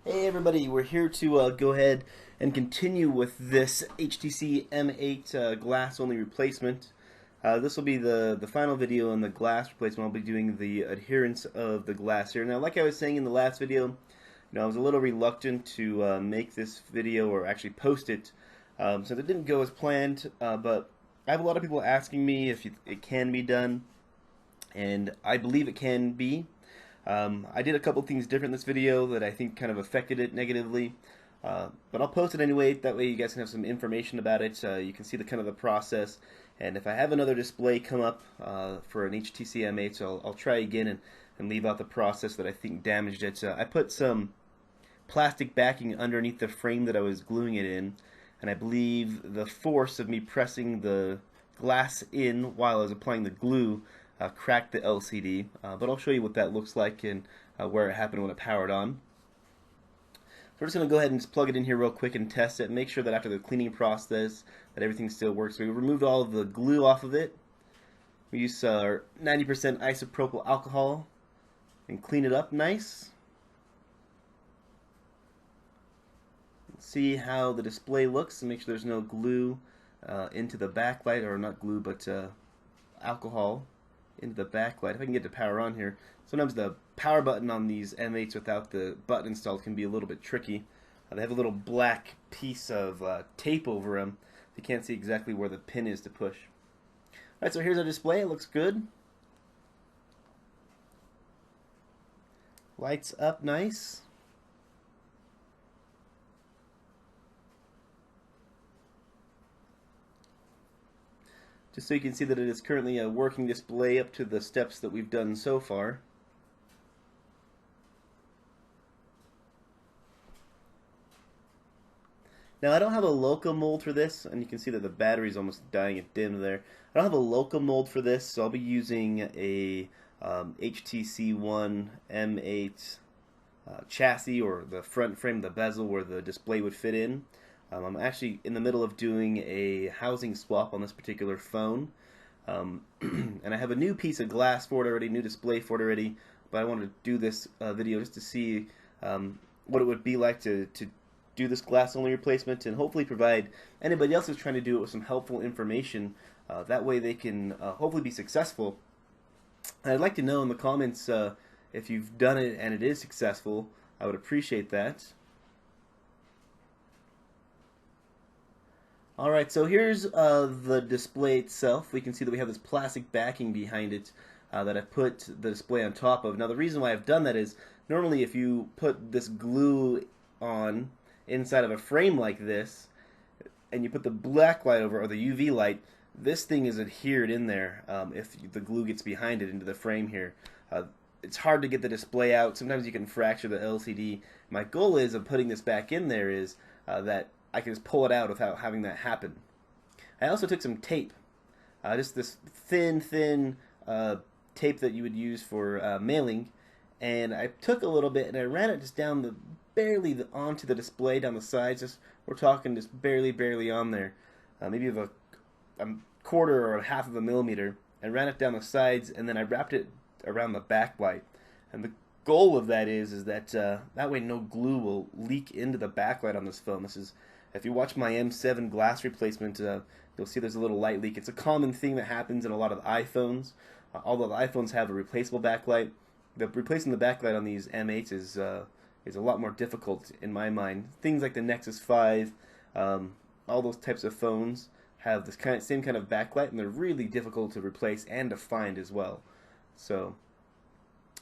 Hey everybody, we're here to go ahead and continue with this HTC M8 glass only replacement. This will be the final video on the glass replacement. I'll be doing the adherence of the glass here. Now, like I was saying in the last video, I was a little reluctant to make this video or actually post it, so it didn't go as planned, but I have a lot of people asking me if it can be done, and I believe it can be. I did a couple things different in this video that I think kind of affected it negatively, but I'll post it anyway. That way you guys can have some information about it. You can see the kind of the process, and if I have another display come up for an HTC M8, so I'll try again and leave out the process that I think damaged it. I put some plastic backing underneath the frame that I was gluing it in, and I believe the force of me pressing the glass in while I was applying the glue cracked the LCD, but I'll show you what that looks like and where it happened when it powered on. So we're just going to go ahead and just plug it in here real quick and test it, make sure that after the cleaning process that everything still works. So we removed all of the glue off of it. We use our 90% isopropyl alcohol and clean it up nice. See how the display looks and make sure there's no glue into the backlight, or not glue but alcohol into the backlight. If I can get the power on here. Sometimes the power button on these M8s without the button installed can be a little bit tricky. They have a little black piece of tape over them. You can't see exactly where the pin is to push. Alright, so here's our display. It looks good. Lights up nice. Just so you can see that it is currently a working display up to the steps that we've done so far. Now, I don't have a local mold for this, and you can see that the battery is almost dying at dim there. I don't have a local mold for this, so I'll be using a HTC One M8 chassis, or the front frame, the bezel where the display would fit in. I'm actually in the middle of doing a housing swap on this particular phone, and I have a new piece of glass for it already, new display for it already, but I wanted to do this video just to see what it would be like to do this glass only replacement, and hopefully provide anybody else who's trying to do it with some helpful information. That way they can hopefully be successful. And I'd like to know in the comments if you've done it and it is successful. I would appreciate that. Alright, so here's the display itself. We can see that we have this plastic backing behind it that I put the display on top of. Now, the reason why I've done that is normally if you put this glue on inside of a frame like this and you put the black light over, or the UV light, this thing is adhered in there if the glue gets behind it into the frame here. It's hard to get the display out. Sometimes you can fracture the LCD. My goal is of putting this back in there is that I can just pull it out without having that happen. I also took some tape, just this thin tape that you would use for mailing, and I took a little bit and I ran it just down barely onto the display, down the sides. Just, we're talking just barely on there, maybe a quarter or a half of a millimeter. I ran it down the sides, and then I wrapped it around the backlight. And the goal of that is that that way no glue will leak into the backlight on this phone. This is, if you watch my M7 glass replacement, you'll see there's a little light leak. It's a common thing that happens in a lot of iPhones. Although the iPhones have a replaceable backlight, replacing the backlight on these M8s is a lot more difficult in my mind. Things like the Nexus 5, all those types of phones have this same kind of backlight, and they're really difficult to replace and to find as well. So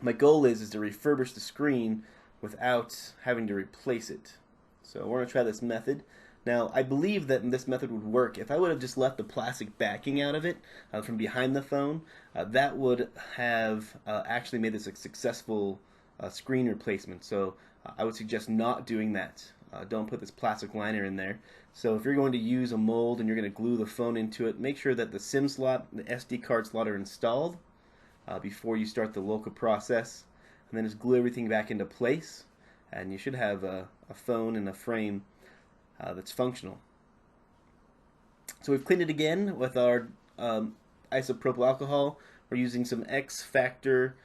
my goal is to refurbish the screen without having to replace it. So we're going to try this method. Now, I believe that this method would work. If I would have just left the plastic backing out of it from behind the phone, that would have actually made this a successful screen replacement. So I would suggest not doing that. Don't put this plastic liner in there. So if you're going to use a mold and you're going to glue the phone into it, make sure that the SIM slot, the SD card slot are installed before you start the local process, and then just glue everything back into place, and you should have a phone and a frame that's functional. So we've cleaned it again with our isopropyl alcohol. We're using some X Factor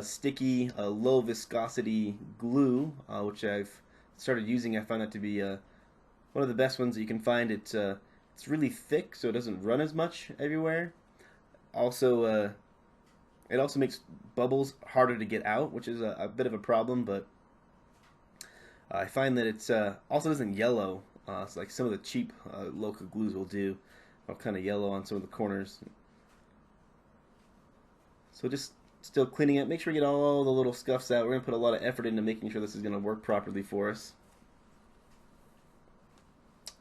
sticky low viscosity glue, which I've started using, I found that to be one of the best ones that you can find. It's really thick, so it doesn't run as much everywhere. Also, it also makes bubbles harder to get out, which is a bit of a problem. But I find that it's also doesn't yellow. It's like some of the cheap local glues will do. I'll kind of yellow on some of the corners. So just still cleaning it. Make sure we get all the little scuffs out. We're going to put a lot of effort into making sure this is going to work properly for us.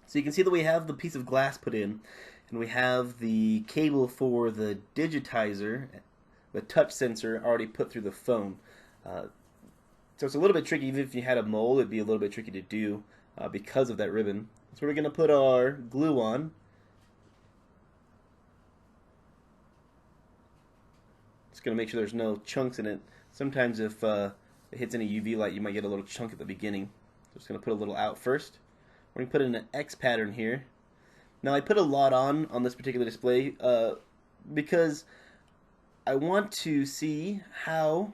So you can see that we have the piece of glass put in, and we have the cable for the digitizer, the touch sensor, already put through the phone. So it's a little bit tricky. Even if you had a mold, it'd be a little bit tricky to do because of that ribbon. So we're going to put our glue on. Just going to make sure there's no chunks in it. Sometimes if it hits any UV light, you might get a little chunk at the beginning. So just going to put a little out first. We're going to put in an X pattern here. Now I put a lot on this particular display because I want to see how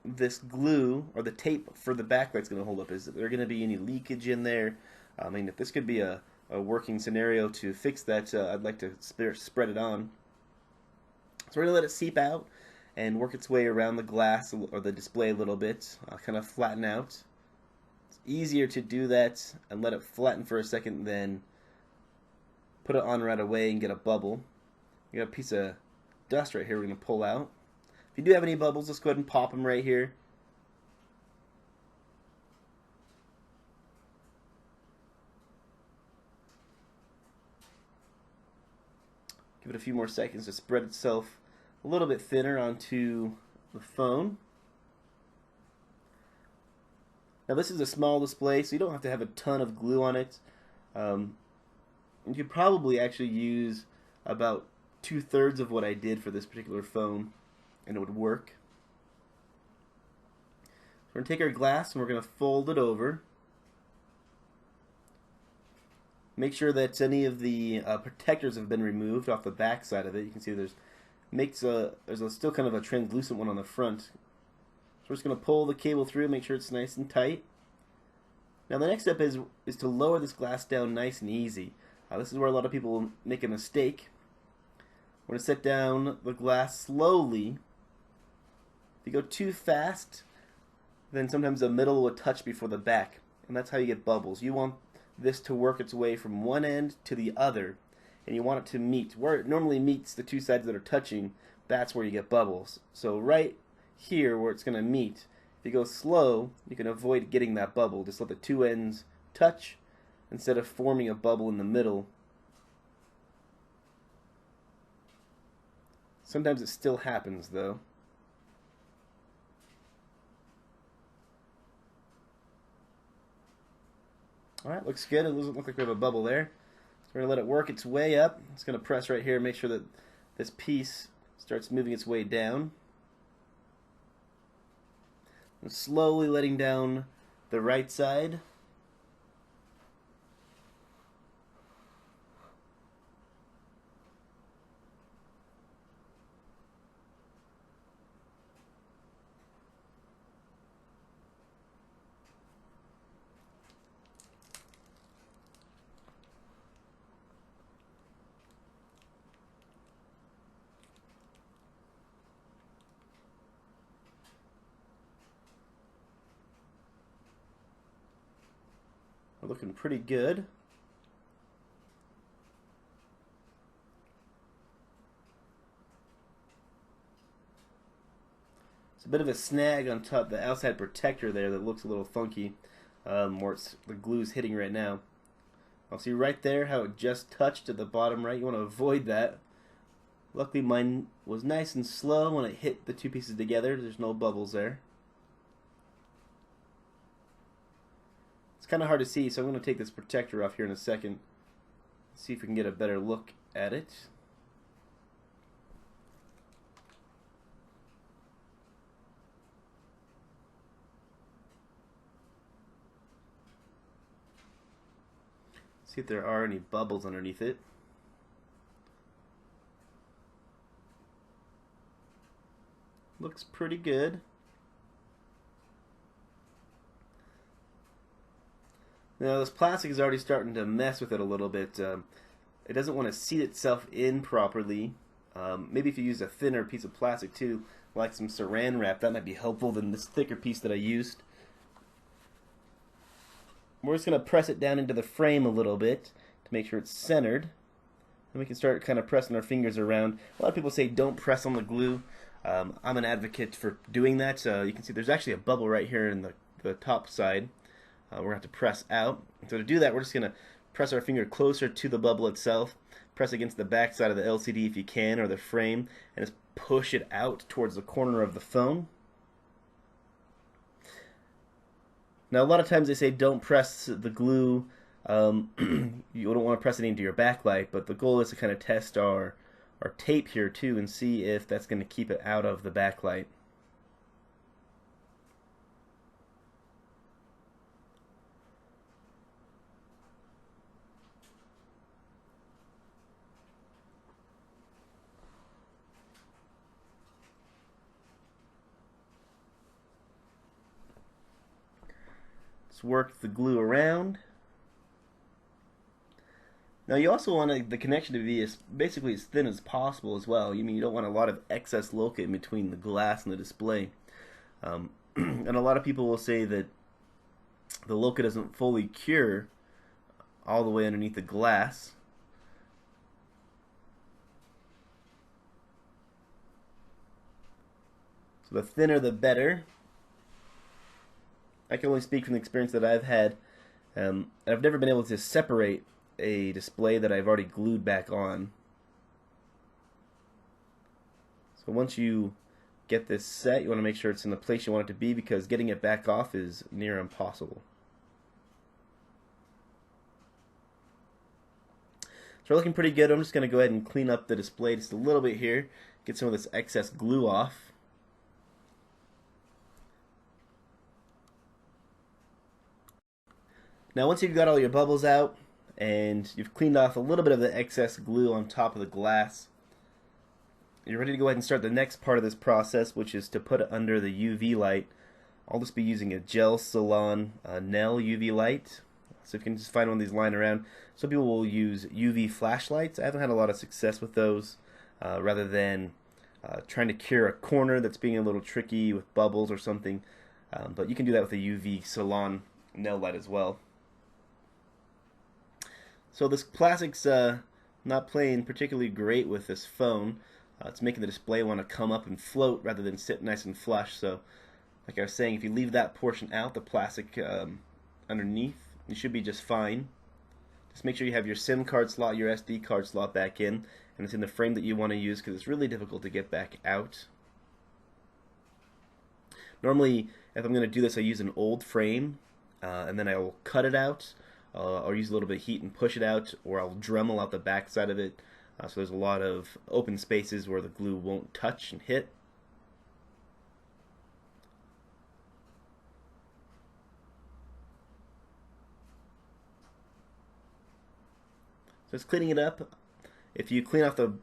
this glue or the tape for the backlight's going to hold up. Is there going to be any leakage in there? I mean, if this could be a working scenario to fix that, I'd like to spread it on. So we're going to let it seep out and work its way around the glass or the display a little bit, kind of flatten out. It's easier to do that and let it flatten for a second than put it on right away and get a bubble. We got a piece of dust right here we're going to pull out. If you do have any bubbles, let's go ahead and pop them right here. Give it a few more seconds to spread itself a little bit thinner onto the phone. Now this is a small display, so you don't have to have a ton of glue on it. You could probably actually use about 2/3 of what I did for this particular phone, and it would work. We're going to take our glass and we're going to fold it over. Make sure that any of the protectors have been removed off the back side of it. You can see there's still kind of a translucent one on the front. So we're just going to pull the cable through, make sure it's nice and tight. Now the next step is to lower this glass down nice and easy. This is where a lot of people make a mistake. We're going to set down the glass slowly. If you go too fast, then sometimes the middle will touch before the back, and that's how you get bubbles. You want this to work its way from one end to the other, and you want it to meet. Where it normally meets the two sides that are touching, that's where you get bubbles. So right here where it's going to meet, if you go slow, you can avoid getting that bubble. Just let the two ends touch instead of forming a bubble in the middle. Sometimes it still happens though. Alright, looks good. It doesn't look like we have a bubble there. So we're going to let it work its way up. It's going to press right here and make sure that this piece starts moving its way down. And slowly letting down the right side. We're looking pretty good. It's a bit of a snag on top, the outside protector there that looks a little funky, where the glue's hitting right now. I'll see right there how it just touched at the bottom right. You want to avoid that. Luckily mine was nice and slow when it hit the two pieces together. There's no bubbles there. It's kind of hard to see, so I'm going to take this protector off here in a second. See if we can get a better look at it. See if there are any bubbles underneath it. Looks pretty good. Now this plastic is already starting to mess with it a little bit. It doesn't want to seat itself in properly. Maybe if you use a thinner piece of plastic too, like some saran wrap, that might be helpful than this thicker piece that I used. We're just going to press it down into the frame a little bit to make sure it's centered. And we can start kind of pressing our fingers around. A lot of people say don't press on the glue. I'm an advocate for doing that. You can see there's actually a bubble right here in the top side. We're going to have to press out. So to do that, we're just going to press our finger closer to the bubble itself. Press against the back side of the LCD if you can, or the frame, and just push it out towards the corner of the phone. Now, a lot of times they say don't press the glue. You don't want to press it into your backlight, but the goal is to kind of test our tape here too and see if that's going to keep it out of the backlight. Let's work the glue around. Now you also want the connection to be basically as thin as possible as well. You don't want a lot of excess loca in between the glass and the display. And a lot of people will say that the loca doesn't fully cure all the way underneath the glass. So the thinner the better. I can only speak from the experience that I've had. I've never been able to separate a display that I've already glued back on. So once you get this set, you want to make sure it's in the place you want it to be, because getting it back off is near impossible. So we're looking pretty good. I'm just going to go ahead and clean up the display just a little bit here, get some of this excess glue off. Now once you've got all your bubbles out and you've cleaned off a little bit of the excess glue on top of the glass, you're ready to go ahead and start the next part of this process, which is to put it under the UV light. I'll just be using a Gel Salon Nel UV light. So if you can just find one of these lying around. Some people will use UV flashlights. I haven't had a lot of success with those, rather than trying to cure a corner that's being a little tricky with bubbles or something. But you can do that with a UV Salon Nel light as well. So this plastic's not playing particularly great with this phone. It's making the display want to come up and float rather than sit nice and flush. So like I was saying, if you leave that portion out, the plastic underneath, you should be just fine. Just make sure you have your SIM card slot, your SD card slot back in, and it's in the frame that you want to use, because it's really difficult to get back out. Normally, if I'm going to do this, I use an old frame, and then I will cut it out. I'll use a little bit of heat and push it out, or I'll Dremel out the back side of it, so there's a lot of open spaces where the glue won't touch and hit. So it's cleaning it up. If you clean off the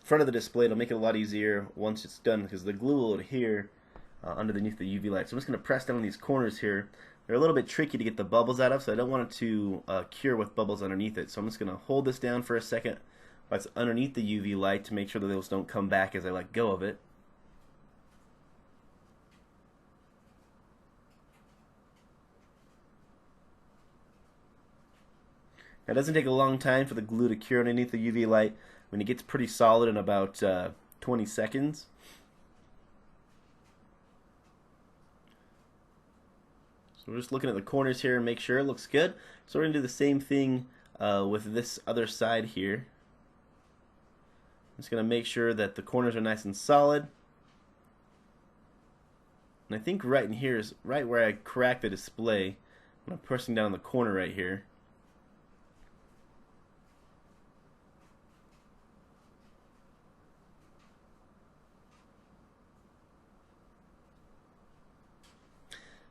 front of the display, it'll make it a lot easier once it's done, because the glue will adhere underneath the UV light. So I'm just going to press down on these corners here. They're a little bit tricky to get the bubbles out of, so I don't want it to cure with bubbles underneath it. So I'm just going to hold this down for a second while it's underneath the UV light to make sure that those don't come back as I let go of it. Now, it doesn't take a long time for the glue to cure underneath the UV light. When it gets pretty solid in about 20 seconds. So we're just looking at the corners here and make sure it looks good. So we're going to do the same thing with this other side here. I'm just going to make sure that the corners are nice and solid. And I think right in here is right where I cracked the display. I'm pressing down the corner right here.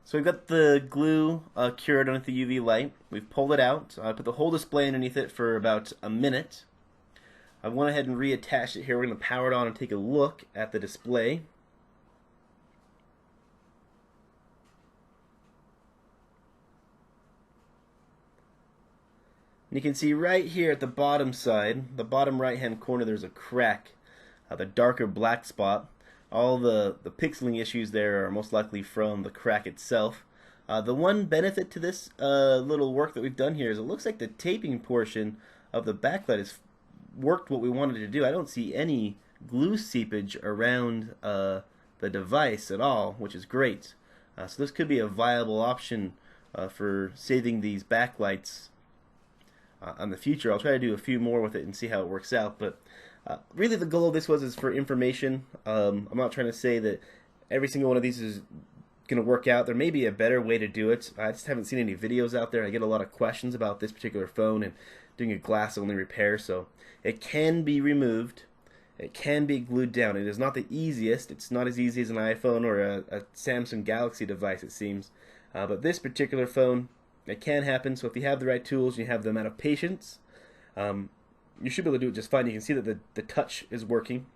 So we've got the glue cured underneath the UV light. We've pulled it out. I put the whole display underneath it for about a minute. I went ahead and reattached it here. We're going to power it on and take a look at the display. And you can see right here at the bottom side, the bottom right hand corner, there's a crack, the darker black spot. All the pixeling issues there are most likely from the crack itself. The one benefit to this little work that we've done here is it looks like the taping portion of the backlight has worked what we wanted to do. I don't see any glue seepage around the device at all, which is great. So this could be a viable option for saving these backlights on the future. I'll try to do a few more with it and see how it works out, but really the goal of this is for information. I'm not trying to say that every single one of these is going to work out. There may be a better way to do it. I just haven't seen any videos out there. I get a lot of questions about this particular phone and doing a glass only repair, so it can be removed. It can be glued down. It is not the easiest. It's not as easy as an iPhone or a Samsung Galaxy device, it seems. But this particular phone, it can happen. So if you have the right tools, you have the amount of patience, you should be able to do it just fine. You can see that the touch is working.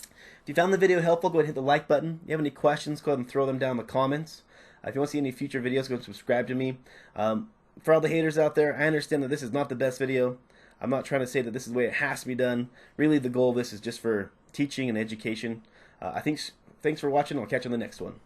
If you found the video helpful, go ahead and hit the like button. If you have any questions, go ahead and throw them down in the comments. If you want to see any future videos, go ahead and subscribe to me. For all the haters out there, I understand that this is not the best video. I'm not trying to say that this is the way it has to be done. Really, the goal of this is just for teaching and education. Thanks for watching. I'll catch you on the next one.